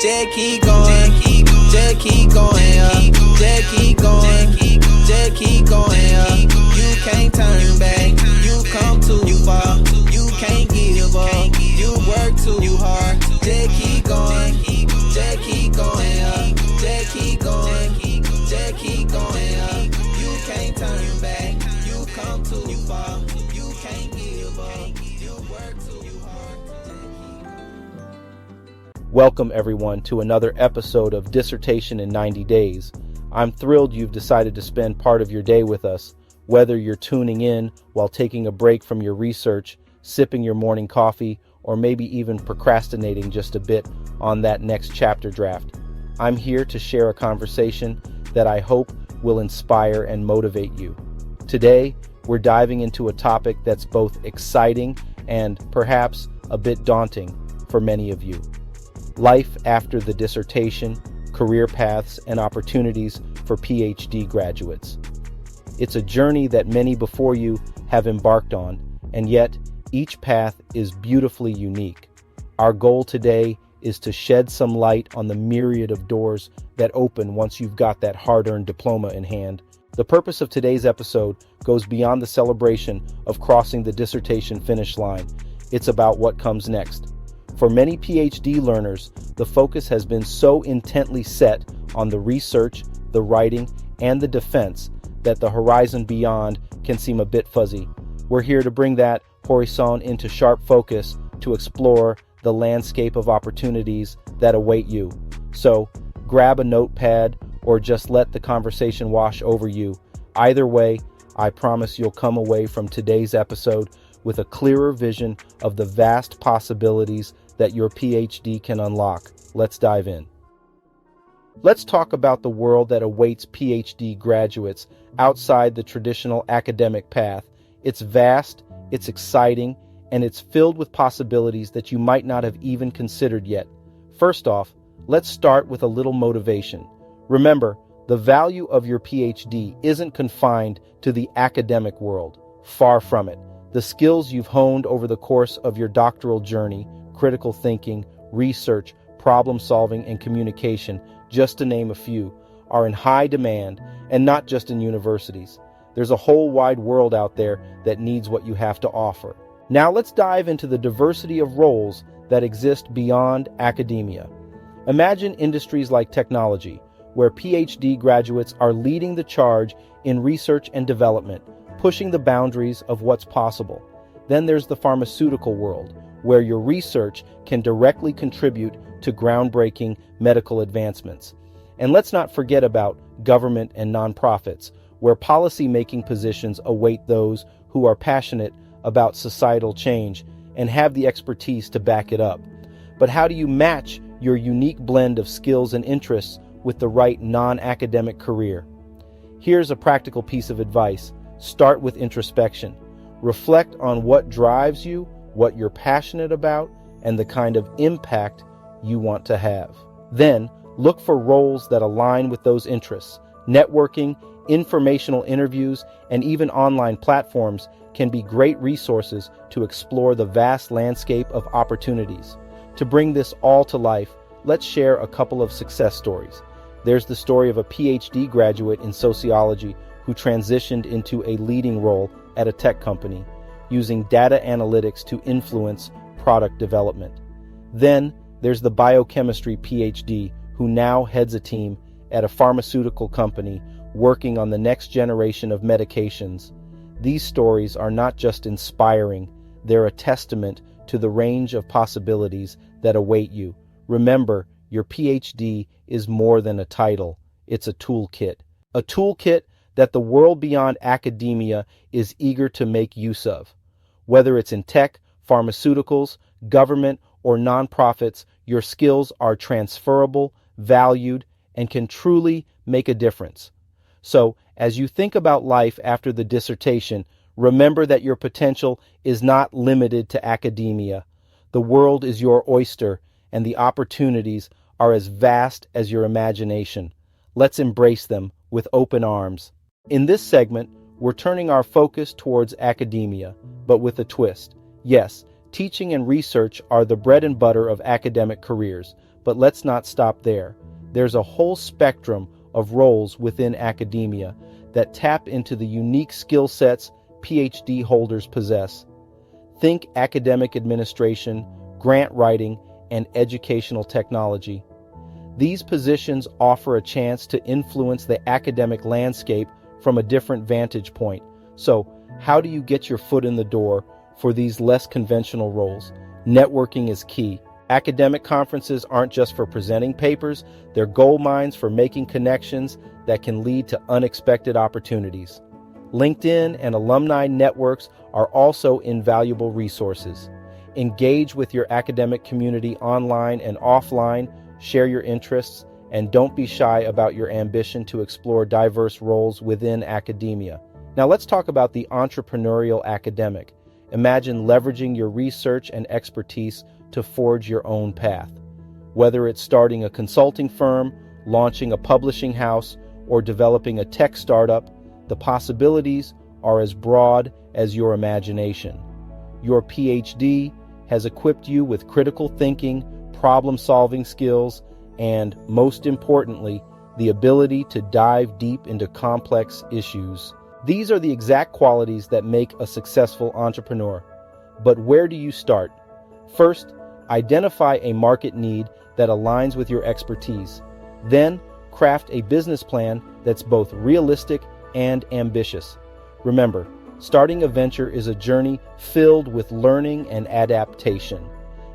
Just keep going, just keep going, just keep going, just keep going, you can't turn back, you come too far, you can't give up, you work too hard, just keep going, just keep going, just keep going, just keep going, you can't turn back, you come too far, you can't give up, you work too hard. Welcome everyone to another episode of Dissertation in 90 Days. I'm thrilled you've decided to spend part of your day with us, whether you're tuning in while taking a break from your research, sipping your morning coffee, or maybe even procrastinating just a bit on that next chapter draft. I'm here to share a conversation that I hope will inspire and motivate you. Today, we're diving into a topic that's both exciting and perhaps a bit daunting for many of you. Life after the dissertation, career paths, and opportunities for PhD graduates. It's a journey that many before you have embarked on, and yet each path is beautifully unique. Our goal today is to shed some light on the myriad of doors that open once you've got that hard-earned diploma in hand. The purpose of today's episode goes beyond the celebration of crossing the dissertation finish line. It's about what comes next. For many PhD learners, the focus has been so intently set on the research, the writing, and the defense that the horizon beyond can seem a bit fuzzy. We're here to bring that horizon into sharp focus to explore the landscape of opportunities that await you. So, grab a notepad or just let the conversation wash over you. Either way, I promise you'll come away from today's episode with a clearer vision of the vast possibilities that your PhD can unlock. Let's dive in. Let's talk about the world that awaits PhD graduates outside the traditional academic path. It's vast, it's exciting, and it's filled with possibilities that you might not have even considered yet. First off, let's start with a little motivation. Remember, the value of your PhD isn't confined to the academic world. Far from it. The skills you've honed over the course of your doctoral journey, critical thinking, research, problem solving, and communication, just to name a few, are in high demand, and not just in universities. There's a whole wide world out there that needs what you have to offer. Now let's dive into the diversity of roles that exist beyond academia. Imagine industries like technology, where PhD graduates are leading the charge in research and development, pushing the boundaries of what's possible. Then there's the pharmaceutical world, where your research can directly contribute to groundbreaking medical advancements. And let's not forget about government and nonprofits, where policy-making positions await those who are passionate about societal change and have the expertise to back it up. But how do you match your unique blend of skills and interests with the right non-academic career? Here's a practical piece of advice. Start with introspection. Reflect on what drives you, what you're passionate about, and the kind of impact you want to have. Then, look for roles that align with those interests. Networking, informational interviews, and even online platforms can be great resources to explore the vast landscape of opportunities. To bring this all to life, let's share a couple of success stories. There's the story of a PhD graduate in sociology who transitioned into a leading role at a tech company, using data analytics to influence product development. Then there's the biochemistry PhD who now heads a team at a pharmaceutical company working on the next generation of medications. These stories are not just inspiring, they're a testament to the range of possibilities that await you. Remember, your PhD is more than a title, it's a toolkit. A toolkit that the world beyond academia is eager to make use of. Whether it's in tech, pharmaceuticals, government, or nonprofits, your skills are transferable, valued, and can truly make a difference. So, as you think about life after the dissertation, remember that your potential is not limited to academia. The world is your oyster, and the opportunities are as vast as your imagination. Let's embrace them with open arms. In this segment, we're turning our focus towards academia, but with a twist. Yes, teaching and research are the bread and butter of academic careers, But let's not stop there. There's a whole spectrum of roles within academia that tap into the unique skill sets PhD holders possess. Think academic administration, grant writing, and educational technology. These positions offer a chance to influence the academic landscape from a different vantage point. So, how do you get your foot in the door for these less conventional roles? Networking is key. Academic conferences aren't just for presenting papers, they're gold mines for making connections that can lead to unexpected opportunities. LinkedIn and alumni networks are also invaluable resources. Engage with your academic community online and offline, share your interests, and don't be shy about your ambition to explore diverse roles within academia. Now let's talk about the entrepreneurial academic. Imagine leveraging your research and expertise to forge your own path. Whether it's starting a consulting firm, launching a publishing house, or developing a tech startup, the possibilities are as broad as your imagination. Your PhD has equipped you with critical thinking, problem-solving skills, and, most importantly, the ability to dive deep into complex issues. These are the exact qualities that make a successful entrepreneur. But where do you start? First, identify a market need that aligns with your expertise. Then, craft a business plan that's both realistic and ambitious. Remember, starting a venture is a journey filled with learning and adaptation,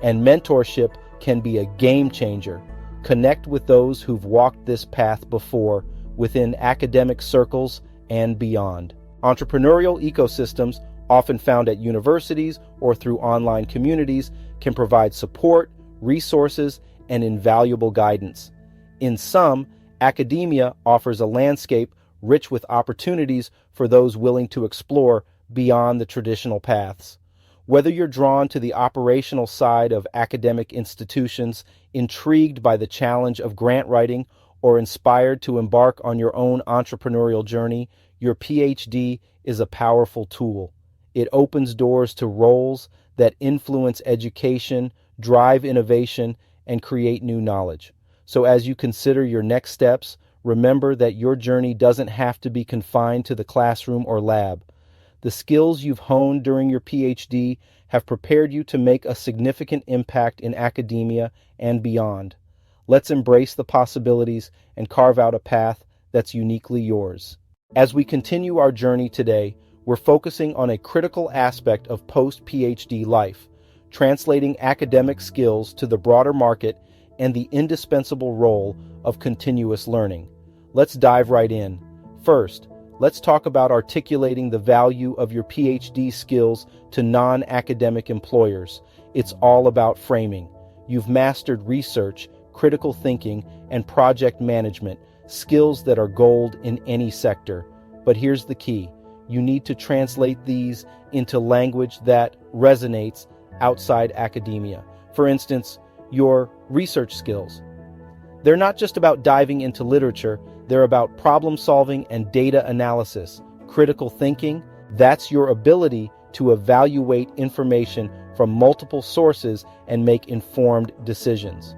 and mentorship can be a game changer. Connect with those who've walked this path before within academic circles and beyond. Entrepreneurial ecosystems, often found at universities or through online communities, can provide support, resources, and invaluable guidance. In sum, academia offers a landscape rich with opportunities for those willing to explore beyond the traditional paths. Whether you're drawn to the operational side of academic institutions, intrigued by the challenge of grant writing, or inspired to embark on your own entrepreneurial journey, your PhD is a powerful tool. It opens doors to roles that influence education, drive innovation, and create new knowledge. So as you consider your next steps, remember that your journey doesn't have to be confined to the classroom or lab. The skills you've honed during your PhD have prepared you to make a significant impact in academia and beyond. Let's embrace the possibilities and carve out a path that's uniquely yours. As we continue our journey today, we're focusing on a critical aspect of post-PhD life, translating academic skills to the broader market and the indispensable role of continuous learning. Let's dive right in. First, let's talk about articulating the value of your PhD skills to non-academic employers. It's all about framing. You've mastered research, critical thinking, and project management, skills that are gold in any sector. But here's the key. You need to translate these into language that resonates outside academia. For instance, your research skills. They're not just about diving into literature, they're about problem solving and data analysis. Critical thinking, that's your ability to evaluate information from multiple sources and make informed decisions.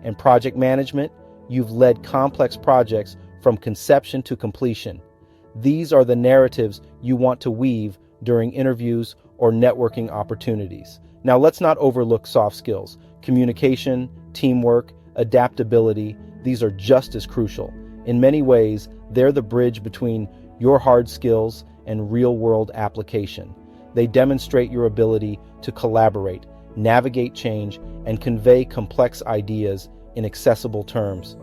And project management, you've led complex projects from conception to completion. These are the narratives you want to weave during interviews or networking opportunities. Now, let's not overlook soft skills. Communication, teamwork, adaptability, these are just as crucial. In many ways, they're the bridge between your hard skills and real-world application. They demonstrate your ability to collaborate, navigate change, and convey complex ideas in accessible terms.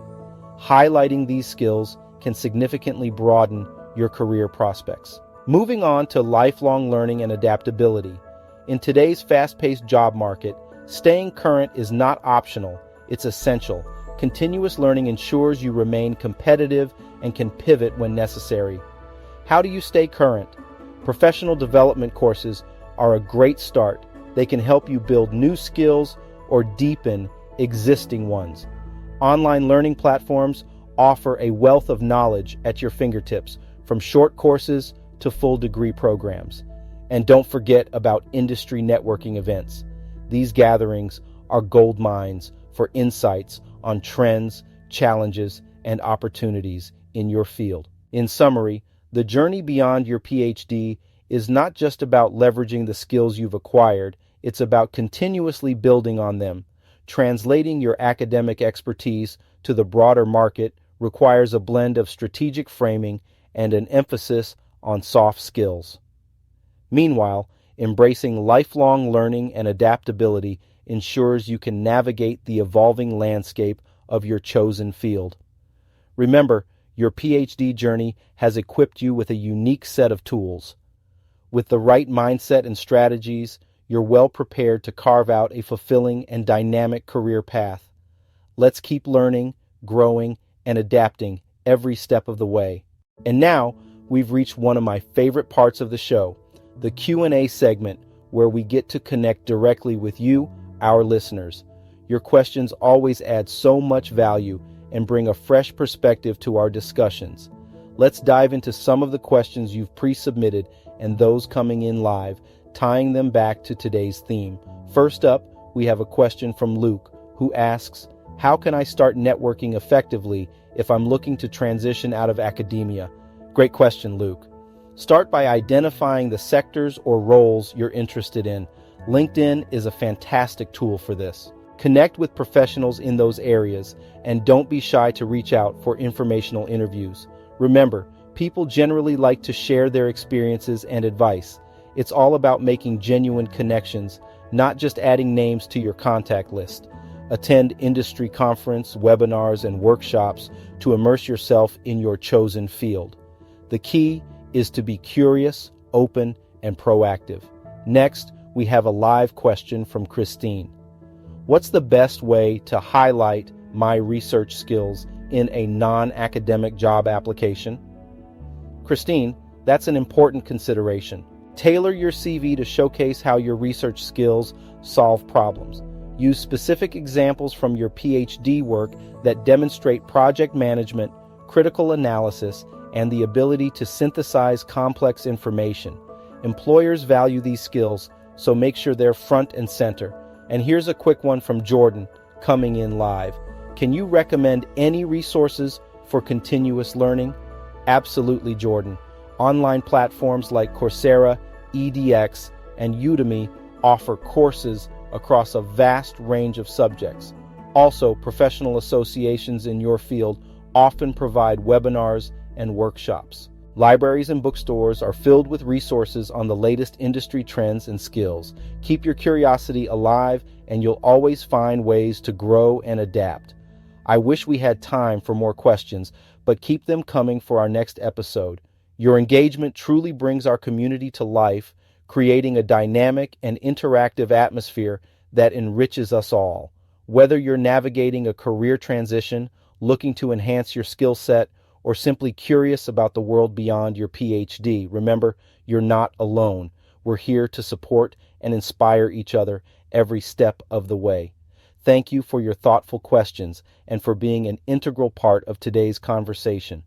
Highlighting these skills can significantly broaden your career prospects. Moving on to lifelong learning and adaptability. In today's fast-paced job market, staying current is not optional, it's essential. Continuous learning ensures you remain competitive and can pivot when necessary. How do you stay current? Professional development courses are a great start. They can help you build new skills or deepen existing ones. Online learning platforms offer a wealth of knowledge at your fingertips, from short courses to full degree programs. And don't forget about industry networking events. These gatherings are gold mines for insights on trends, challenges, and opportunities in your field. In summary, the journey beyond your PhD is not just about leveraging the skills you've acquired, it's about continuously building on them. Translating your academic expertise to the broader market requires a blend of strategic framing and an emphasis on soft skills. Meanwhile, embracing lifelong learning and adaptability ensures you can navigate the evolving landscape of your chosen field. Remember, your PhD journey has equipped you with a unique set of tools. With the right mindset and strategies, you're well prepared to carve out a fulfilling and dynamic career path. Let's keep learning, growing, and adapting every step of the way. And now, we've reached one of my favorite parts of the show, the Q&A segment, where we get to connect directly with you, our listeners. Your questions always add so much value and bring a fresh perspective to our discussions. Let's dive into some of the questions you've pre-submitted and those coming in live, tying them back to today's theme. First up, we have a question from Luke, who asks, how can I start networking effectively if I'm looking to transition out of academia? Great question, Luke. Start by identifying the sectors or roles you're interested in. LinkedIn is a fantastic tool for this. Connect with professionals in those areas, and don't be shy to reach out for informational interviews. Remember, people generally like to share their experiences and advice. It's all about making genuine connections, not just adding names to your contact list. Attend industry conference, webinars, and workshops to immerse yourself in your chosen field. The key is to be curious, open, and proactive. Next, we have a live question from Christine. What's the best way to highlight my research skills in a non-academic job application? Christine, that's an important consideration. Tailor your CV to showcase how your research skills solve problems. Use specific examples from your PhD work that demonstrate project management, critical analysis, and the ability to synthesize complex information. Employers value these skills, so make sure they're front and center. And here's a quick one from Jordan, coming in live. Can you recommend any resources for continuous learning? Absolutely, Jordan. Online platforms like Coursera, edX, and Udemy offer courses across a vast range of subjects. Also, professional associations in your field often provide webinars and workshops. Libraries and bookstores are filled with resources on the latest industry trends and skills. Keep your curiosity alive, and you'll always find ways to grow and adapt. I wish we had time for more questions, but keep them coming for our next episode. Your engagement truly brings our community to life, creating a dynamic and interactive atmosphere that enriches us all. Whether you're navigating a career transition, looking to enhance your skill set, or simply curious about the world beyond your PhD, remember, you're not alone. We're here to support and inspire each other every step of the way. Thank you for your thoughtful questions and for being an integral part of today's conversation.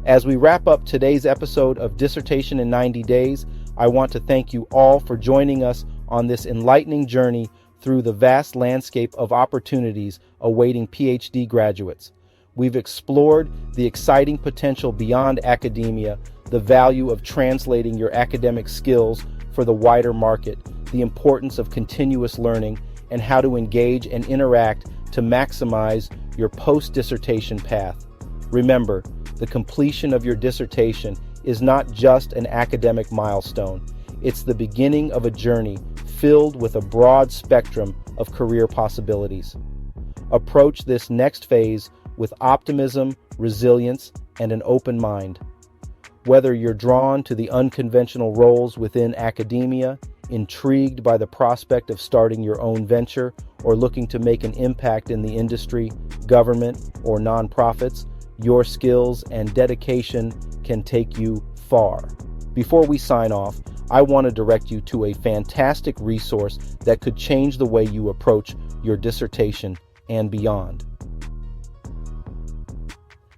As we wrap up today's episode of Dissertation in 90 Days, I want to thank you all for joining us on this enlightening journey through the vast landscape of opportunities awaiting PhD graduates. We've explored the exciting potential beyond academia, the value of translating your academic skills for the wider market, the importance of continuous learning, and how to engage and interact to maximize your post-dissertation path. Remember, the completion of your dissertation is not just an academic milestone. It's the beginning of a journey filled with a broad spectrum of career possibilities. Approach this next phase with optimism, resilience, and an open mind. Whether you're drawn to the unconventional roles within academia, intrigued by the prospect of starting your own venture, or looking to make an impact in the industry, government, or nonprofits, your skills and dedication can take you far. Before we sign off, I want to direct you to a fantastic resource that could change the way you approach your dissertation and beyond.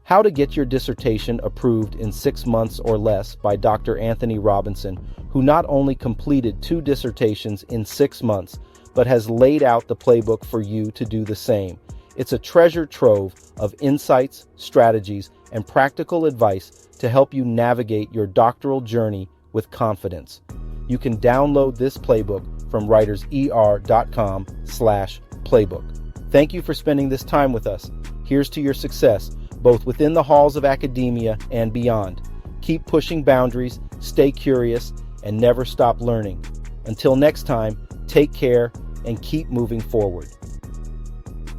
How to Get Your Dissertation Approved in 6 Months or Less by Dr. Anthony Robinson, who not only completed 2 dissertations in 6 months, but has laid out the playbook for you to do the same. It's a treasure trove of insights, strategies, and practical advice to help you navigate your doctoral journey with confidence. You can download this playbook from writerser.com/playbook. Thank you for spending this time with us. Here's to your success, both within the halls of academia and beyond. Keep pushing boundaries, stay curious, and never stop learning. Until next time, take care and keep moving forward.